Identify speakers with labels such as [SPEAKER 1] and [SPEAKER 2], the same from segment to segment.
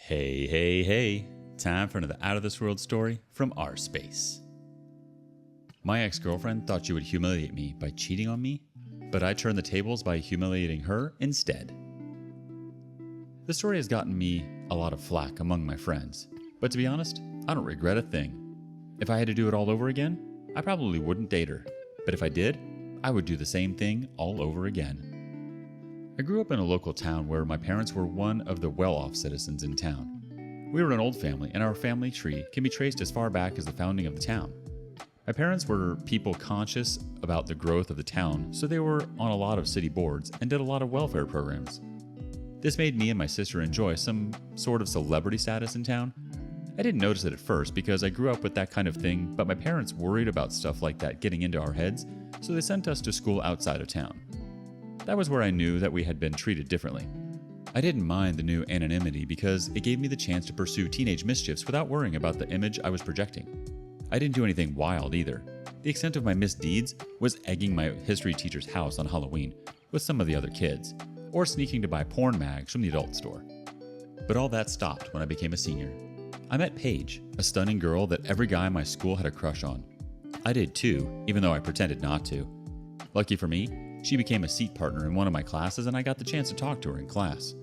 [SPEAKER 1] Hey, hey, hey. Time for another out of this world story from rSpace. My ex-girlfriend thought she would humiliate me by cheating on me, but I turned the tables by humiliating her instead. The story has gotten me a lot of flack among my friends, but to be honest, I don't regret a thing. If I had to do it all over again, I probably wouldn't date her, but if I did, I would do the same thing all over again. I grew up in a local town where my parents were one of the well-off citizens in town. We were an old family, and our family tree can be traced as far back as the founding of the town. My parents were people conscious about the growth of the town, so they were on a lot of city boards and did a lot of welfare programs. This made me and my sister enjoy some sort of celebrity status in town. I didn't notice it at first because I grew up with that kind of thing, but my parents worried about stuff like that getting into our heads, so they sent us to school outside of town. That was where I knew that we had been treated differently. I didn't mind the new anonymity because it gave me the chance to pursue teenage mischiefs without worrying about the image I was projecting. I didn't do anything wild either. The extent of my misdeeds was egging my history teacher's house on Halloween with some of the other kids, or sneaking to buy porn mags from the adult store. But all that stopped when I became a senior. I met Paige, a stunning girl that every guy in my school had a crush on. I did too, even though I pretended not to. Lucky for me, she became a seat partner in one of my classes and I got the chance to talk to her in class.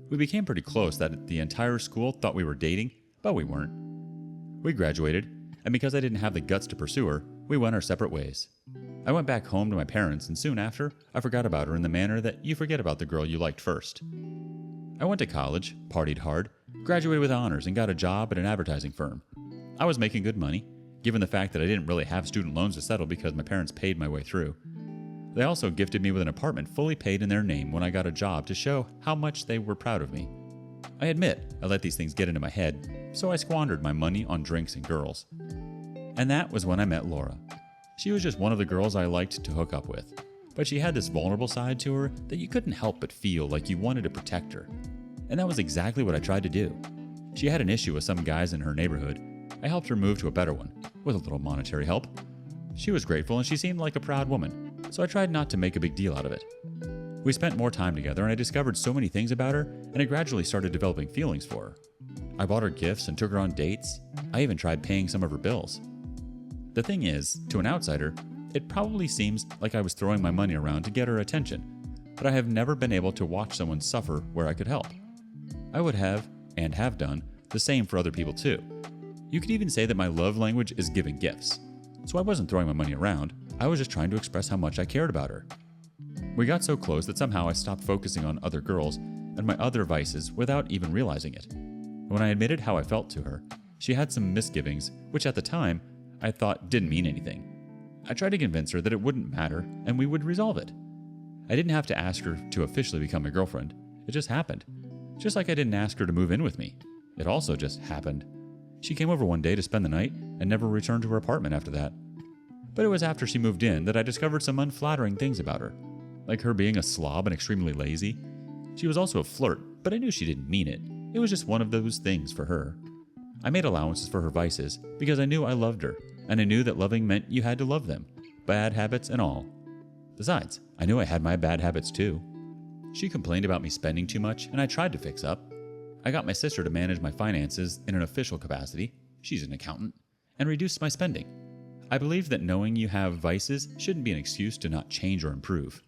[SPEAKER 1] We became pretty close that the entire school thought we were dating, but we weren't. We graduated, and because I didn't have the guts to pursue her, we went our separate ways. I went back home to my parents, and soon after, I forgot about her in the manner that you forget about the girl you liked first. I went to college, partied hard, graduated with honors, and got a job at an advertising firm. I was making good money, given the fact that I didn't really have student loans to settle because my parents paid my way through. They also gifted me with an apartment fully paid in their name when I got a job to show how much they were proud of me. I admit I let these things get into my head, so I squandered my money on drinks and girls. And that was when I met Laura. She was just one of the girls I liked to hook up with, but she had this vulnerable side to her that you couldn't help but feel like you wanted to protect her. And that was exactly what I tried to do. She had an issue with some guys in her neighborhood. I helped her move to a better one, with a little monetary help. She was grateful and she seemed like a proud woman, so I tried not to make a big deal out of it. We spent more time together and I discovered so many things about her, and I gradually started developing feelings for her. I bought her gifts and took her on dates. I even tried paying some of her bills. The thing is, to an outsider, it probably seems like I was throwing my money around to get her attention, but I have never been able to watch someone suffer where I could help. I would have, and have done, the same for other people too. You could even say that my love language is giving gifts. So I wasn't throwing my money around, I was just trying to express how much I cared about her. We got so close that somehow I stopped focusing on other girls and my other vices without even realizing it. When I admitted how I felt to her, she had some misgivings, which at the time, I thought didn't mean anything. I tried to convince her that it wouldn't matter and we would resolve it. I didn't have to ask her to officially become my girlfriend, it just happened. Just like I didn't ask her to move in with me. It also just happened. She came over one day to spend the night and never returned to her apartment after that. But it was after she moved in that I discovered some unflattering things about her, like her being a slob and extremely lazy. She was also a flirt, but I knew she didn't mean it. It was just one of those things for her. I made allowances for her vices because I knew I loved her, and I knew that loving meant you had to love them, bad habits and all. Besides, I knew I had my bad habits too. She complained about me spending too much, and I tried to fix up. I got my sister to manage my finances in an official capacity, she's an accountant, and reduced my spending. I believe that knowing you have vices shouldn't be an excuse to not change or improve.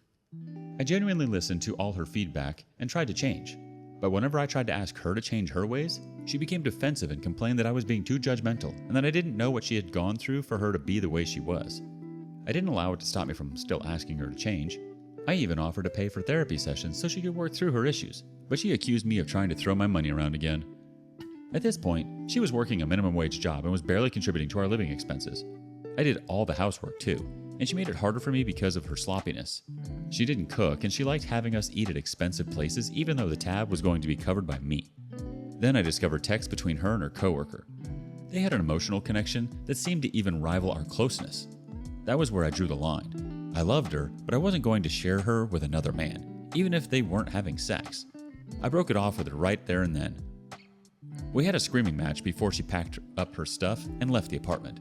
[SPEAKER 1] I genuinely listened to all her feedback and tried to change, but whenever I tried to ask her to change her ways, she became defensive and complained that I was being too judgmental and that I didn't know what she had gone through for her to be the way she was. I didn't allow it to stop me from still asking her to change. I even offered to pay for therapy sessions so she could work through her issues, but she accused me of trying to throw my money around again. At this point, she was working a minimum wage job and was barely contributing to our living expenses. I did all the housework too, and she made it harder for me because of her sloppiness. She didn't cook, and she liked having us eat at expensive places even though the tab was going to be covered by me. Then I discovered texts between her and her coworker. They had an emotional connection that seemed to even rival our closeness. That was where I drew the line. I loved her, but I wasn't going to share her with another man, even if they weren't having sex. I broke it off with her right there and then. We had a screaming match before she packed up her stuff and left the apartment.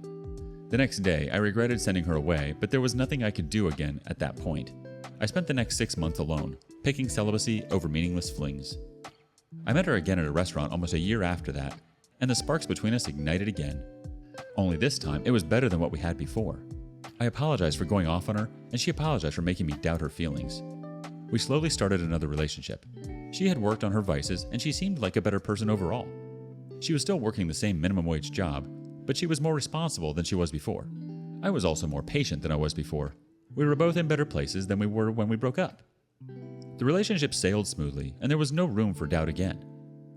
[SPEAKER 1] The next day, I regretted sending her away, but there was nothing I could do again at that point. I spent the next 6 months alone, picking celibacy over meaningless flings. I met her again at a restaurant almost a year after that, and the sparks between us ignited again. Only this time, it was better than what we had before. I apologized for going off on her, and she apologized for making me doubt her feelings. We slowly started another relationship. She had worked on her vices, and she seemed like a better person overall. She was still working the same minimum wage job, but she was more responsible than she was before. I was also more patient than I was before. We were both in better places than we were when we broke up. The relationship sailed smoothly, and there was no room for doubt again.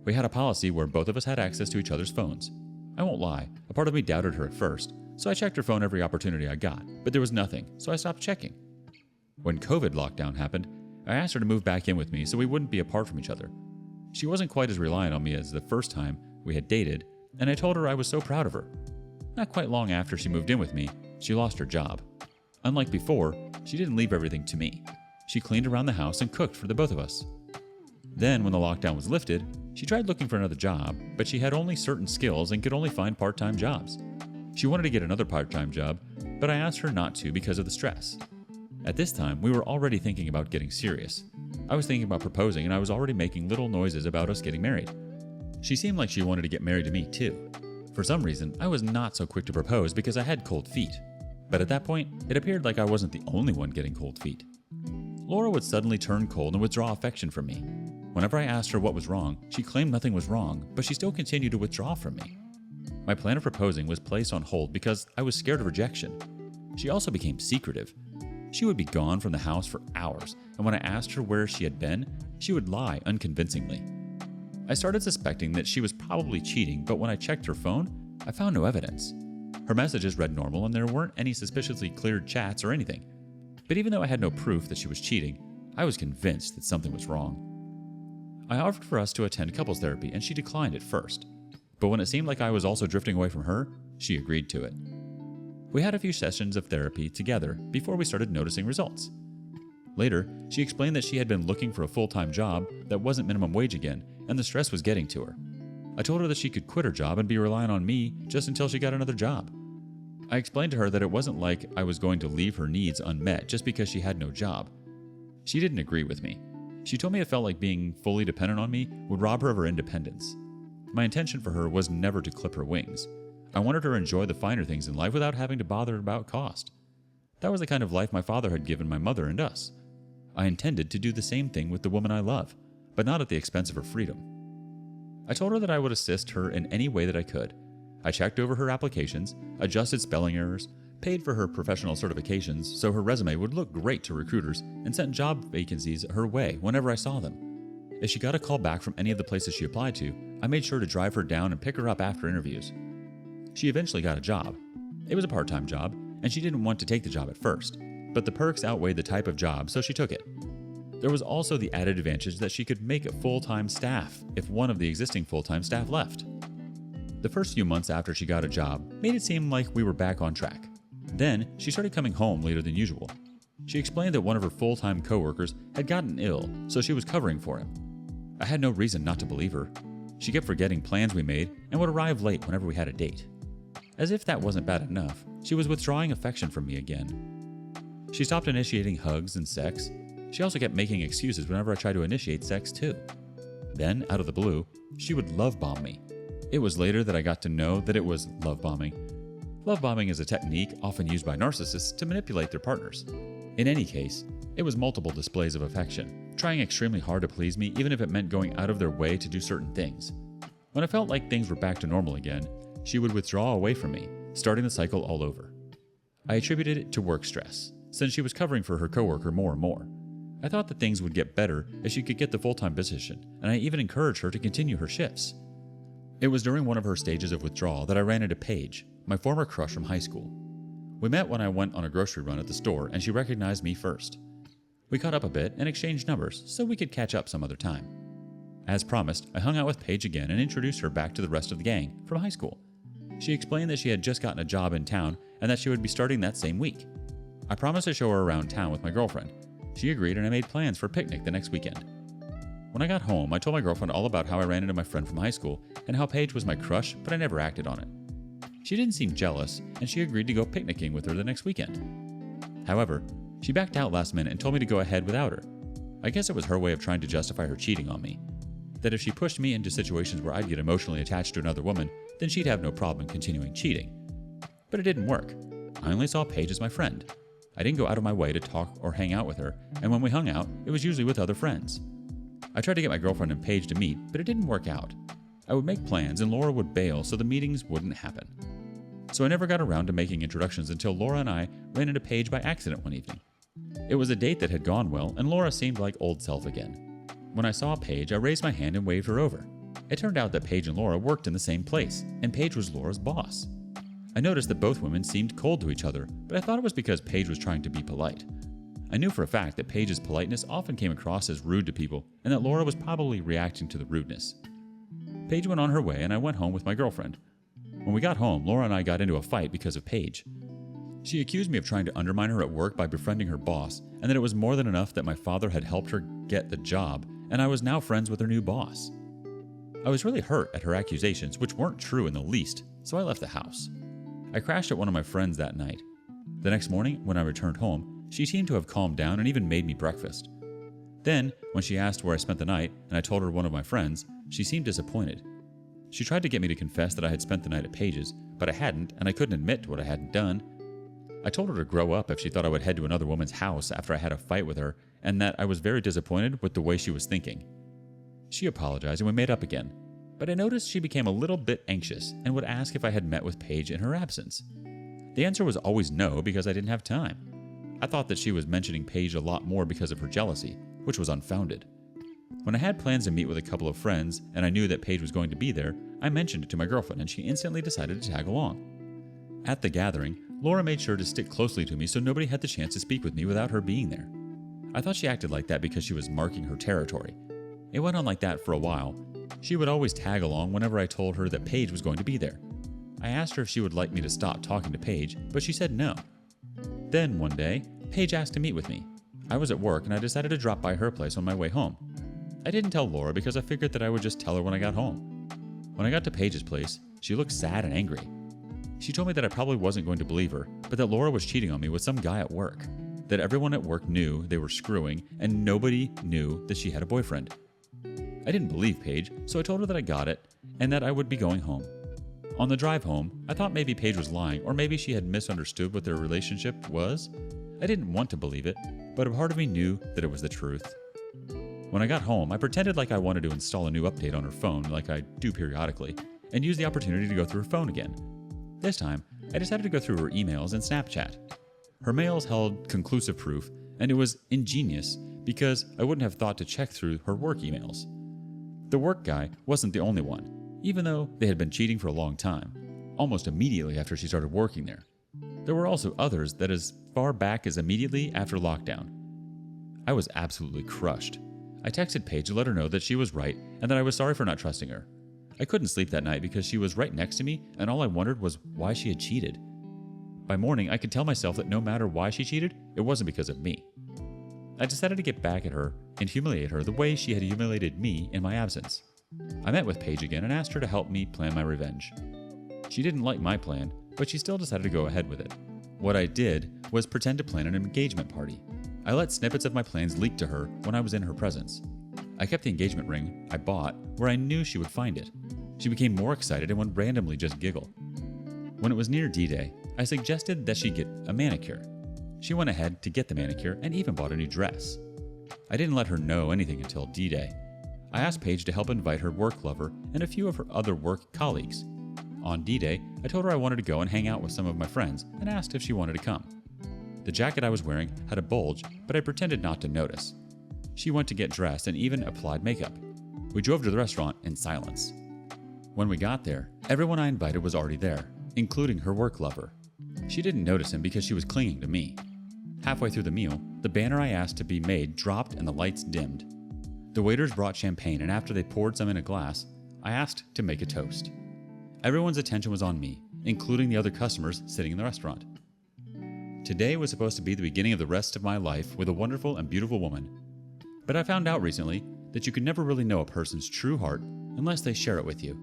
[SPEAKER 1] We had a policy where both of us had access to each other's phones. I won't lie, a part of me doubted her at first, so I checked her phone every opportunity I got, but there was nothing, so I stopped checking. When COVID lockdown happened, I asked her to move back in with me so we wouldn't be apart from each other. She wasn't quite as reliant on me as the first time we had dated, and I told her I was so proud of her. Not quite long after she moved in with me, she lost her job. Unlike before, she didn't leave everything to me. She cleaned around the house and cooked for the both of us. Then, when the lockdown was lifted, she tried looking for another job, but she had only certain skills and could only find part-time jobs. She wanted to get another part-time job, but I asked her not to because of the stress. At this time, we were already thinking about getting serious. I was thinking about proposing, and I was already making little noises about us getting married. She seemed like she wanted to get married to me too. For some reason, I was not so quick to propose because I had cold feet. But at that point, it appeared like I wasn't the only one getting cold feet. Laura would suddenly turn cold and withdraw affection from me. Whenever I asked her what was wrong, she claimed nothing was wrong, but she still continued to withdraw from me. My plan of proposing was placed on hold because I was scared of rejection. She also became secretive. She would be gone from the house for hours, and when I asked her where she had been, she would lie unconvincingly. I started suspecting that she was probably cheating, but when I checked her phone, I found no evidence. Her messages read normal and there weren't any suspiciously cleared chats or anything. But even though I had no proof that she was cheating, I was convinced that something was wrong. I offered for us to attend couples therapy and she declined at first. But when it seemed like I was also drifting away from her, she agreed to it. We had a few sessions of therapy together before we started noticing results. Later, she explained that she had been looking for a full-time job that wasn't minimum wage again, and the stress was getting to her. I told her that she could quit her job and be relying on me just until she got another job. I explained to her that it wasn't like I was going to leave her needs unmet just because she had no job. She didn't agree with me. She told me it felt like being fully dependent on me would rob her of her independence. My intention for her was never to clip her wings. I wanted her to enjoy the finer things in life without having to bother about cost. That was the kind of life my father had given my mother and us. I intended to do the same thing with the woman I love, but not at the expense of her freedom. I told her that I would assist her in any way that I could. I checked over her applications, adjusted spelling errors, paid for her professional certifications so her resume would look great to recruiters, and sent job vacancies her way whenever I saw them. If she got a call back from any of the places she applied to, I made sure to drive her down and pick her up after interviews. She eventually got a job. It was a part-time job, and she didn't want to take the job at first, but the perks outweighed the type of job, so she took it. There was also the added advantage that she could make a full-time staff if one of the existing full-time staff left. The first few months after she got a job made it seem like we were back on track. Then, she started coming home later than usual. She explained that one of her full-time coworkers had gotten ill, so she was covering for him. I had no reason not to believe her. She kept forgetting plans we made and would arrive late whenever we had a date. As if that wasn't bad enough, she was withdrawing affection from me again. She stopped initiating hugs and sex. She also kept making excuses whenever I tried to initiate sex too. Then, out of the blue, she would love bomb me. It was later that I got to know that it was love bombing. Love bombing is a technique often used by narcissists to manipulate their partners. In any case, it was multiple displays of affection, trying extremely hard to please me even if it meant going out of their way to do certain things. When I felt like things were back to normal again, she would withdraw away from me, starting the cycle all over. I attributed it to work stress, since she was covering for her coworker more and more. I thought that things would get better if she could get the full-time position, and I even encouraged her to continue her shifts. It was during one of her stages of withdrawal that I ran into Paige, my former crush from high school. We met when I went on a grocery run at the store, and she recognized me first. We caught up a bit and exchanged numbers so we could catch up some other time. As promised, I hung out with Paige again and introduced her back to the rest of the gang from high school. She explained that she had just gotten a job in town and that she would be starting that same week. I promised to show her around town with my girlfriend. She agreed and I made plans for a picnic the next weekend. When I got home, I told my girlfriend all about how I ran into my friend from high school and how Paige was my crush, but I never acted on it. She didn't seem jealous, and she agreed to go picnicking with her the next weekend. However, she backed out last minute and told me to go ahead without her. I guess it was her way of trying to justify her cheating on me. that if she pushed me into situations where I'd get emotionally attached to another woman, then she'd have no problem continuing cheating. But it didn't work. I only saw Paige as my friend. I didn't go out of my way to talk or hang out with her, and when we hung out, it was usually with other friends. I tried to get my girlfriend and Paige to meet, but it didn't work out. I would make plans and Laura would bail, so the meetings wouldn't happen. So I never got around to making introductions until Laura and I ran into Paige by accident one evening. It was a date that had gone well, and Laura seemed like old self again. When I saw Paige, I raised my hand and waved her over. It turned out that Paige and Laura worked in the same place, and Paige was Laura's boss. I noticed that both women seemed cold to each other, but I thought it was because Paige was trying to be polite. I knew for a fact that Paige's politeness often came across as rude to people, and that Laura was probably reacting to the rudeness. Paige went on her way, and I went home with my girlfriend. When we got home, Laura and I got into a fight because of Paige. She accused me of trying to undermine her at work by befriending her boss, and that it was more than enough that my father had helped her get the job, and I was now friends with her new boss. I was really hurt at her accusations, which weren't true in the least, so I left the house. I crashed at one of my friends that night. The next morning, when I returned home, she seemed to have calmed down and even made me breakfast. Then, when she asked where I spent the night, and I told her one of my friends, she seemed disappointed. She tried to get me to confess that I had spent the night at Paige's, but I hadn't, and I couldn't admit to what I hadn't done. I told her to grow up if she thought I would head to another woman's house after I had a fight with her, and that I was very disappointed with the way she was thinking. She apologized and we made up again, but I noticed she became a little bit anxious and would ask if I had met with Paige in her absence. The answer was always no because I didn't have time. I thought that she was mentioning Paige a lot more because of her jealousy, which was unfounded. When I had plans to meet with a couple of friends and I knew that Paige was going to be there, I mentioned it to my girlfriend and she instantly decided to tag along. At the gathering, Laura made sure to stick closely to me so nobody had the chance to speak with me without her being there. I thought she acted like that because she was marking her territory. It went on like that for a while. She would always tag along whenever I told her that Paige was going to be there. I asked her if she would like me to stop talking to Paige, but she said no. Then one day, Paige asked to meet with me. I was at work and I decided to drop by her place on my way home. I didn't tell Laura because I figured that I would just tell her when I got home. When I got to Paige's place, she looked sad and angry. She told me that I probably wasn't going to believe her, but that Laura was cheating on me with some guy at work. That everyone at work knew they were screwing, and nobody knew that she had a boyfriend. I didn't believe Paige, so I told her that I got it, and that I would be going home. On the drive home, I thought maybe Paige was lying, or maybe she had misunderstood what their relationship was. I didn't want to believe it, but a part of me knew that it was the truth. When I got home, I pretended like I wanted to install a new update on her phone, like I do periodically, and used the opportunity to go through her phone again. This time, I decided to go through her emails and Snapchat. Her mails held conclusive proof, and it was ingenious because I wouldn't have thought to check through her work emails. The work guy wasn't the only one, even though they had been cheating for a long time, almost immediately after she started working there. There were also others that as far back as immediately after lockdown. I was absolutely crushed. I texted Paige to let her know that she was right and that I was sorry for not trusting her. I couldn't sleep that night because she was right next to me and all I wondered was why she had cheated. By morning, I could tell myself that no matter why she cheated, it wasn't because of me. I decided to get back at her and humiliate her the way she had humiliated me in my absence. I met with Paige again and asked her to help me plan my revenge. She didn't like my plan, but she still decided to go ahead with it. What I did was pretend to plan an engagement party. I let snippets of my plans leak to her when I was in her presence. I kept the engagement ring I bought where I knew she would find it. She became more excited and would randomly just giggle. When it was near D-Day, I suggested that she get a manicure. She went ahead to get the manicure and even bought a new dress. I didn't let her know anything until D-Day. I asked Paige to help invite her work lover and a few of her other work colleagues. On D-Day, I told her I wanted to go and hang out with some of my friends and asked if she wanted to come. The jacket I was wearing had a bulge, but I pretended not to notice. She went to get dressed and even applied makeup. We drove to the restaurant in silence. When we got there, everyone I invited was already there, including her work lover. She didn't notice him because she was clinging to me. Halfway through the meal, the banner I asked to be made dropped and the lights dimmed. The waiters brought champagne, and after they poured some in a glass, I asked to make a toast. Everyone's attention was on me, including the other customers sitting in the restaurant. Today was supposed to be the beginning of the rest of my life with a wonderful and beautiful woman. But I found out recently that you can never really know a person's true heart unless they share it with you.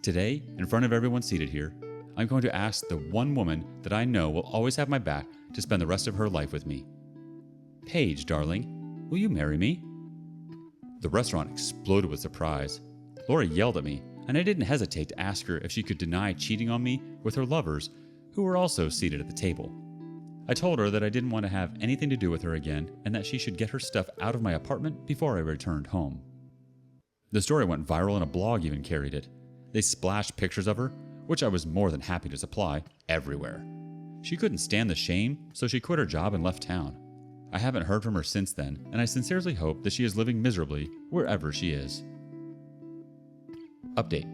[SPEAKER 1] Today, in front of everyone seated here, I'm going to ask the one woman that I know will always have my back to spend the rest of her life with me. Paige, darling, will you marry me? The restaurant exploded with surprise. Laura yelled at me, and I didn't hesitate to ask her if she could deny cheating on me with her lovers, who were also seated at the table. I told her that I didn't want to have anything to do with her again and that she should get her stuff out of my apartment before I returned home. The story went viral and a blog even carried it. They splashed pictures of her, which I was more than happy to supply, everywhere. She couldn't stand the shame, so she quit her job and left town. I haven't heard from her since then, and I sincerely hope that she is living miserably wherever she is. Update.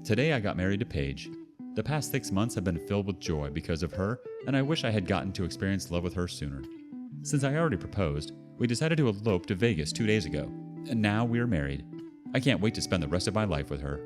[SPEAKER 1] Today I got married to Paige. The past 6 months have been filled with joy because of her, and I wish I had gotten to experience love with her sooner. Since I already proposed, we decided to elope to Vegas 2 days ago, and now we are married. I can't wait to spend the rest of my life with her.